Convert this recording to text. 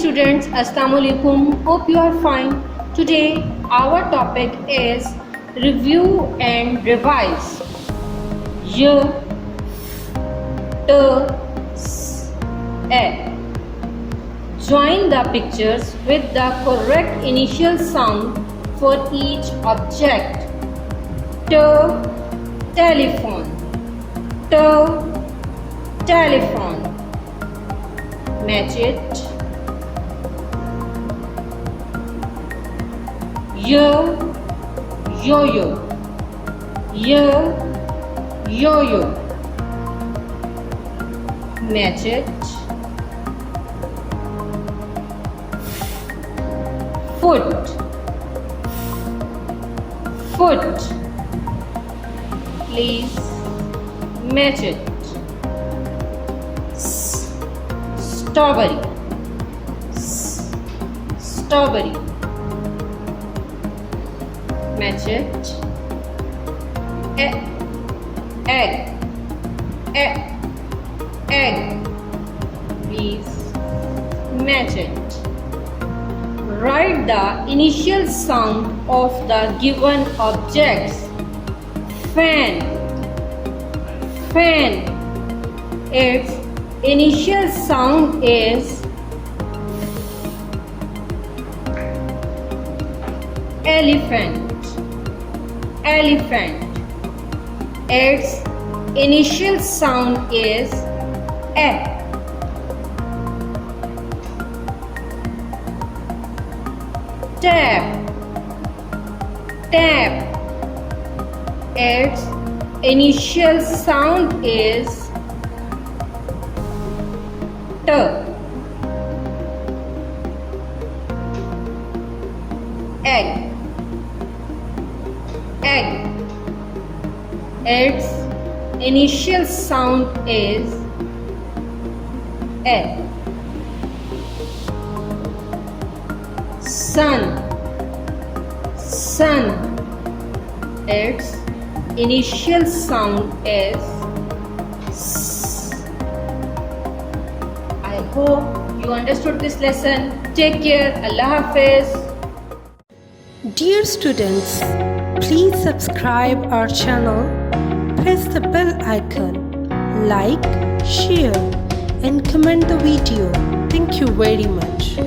students, Assalamu alaikum. Hope you are fine. Today our topic is review and revise. Y, T, S, E. Join the pictures with the correct initial sound for each object. T, telephone. T, telephone. Match it. Yo-yo. Yo-yo. Match it. Foot. Please match it. Strawberry. Match it. Egg. Please match it. Write the initial sound of the given objects. Fan. Its initial sound is elephant. Its initial sound is E. Tap. Its initial sound is T. Egg. Its initial sound is E. Sun. Its initial sound is S. I hope you understood this lesson. Take care. Allah Hafiz. Dear students, please subscribe our channel, press the bell icon, like, share and comment the video. Thank you very much.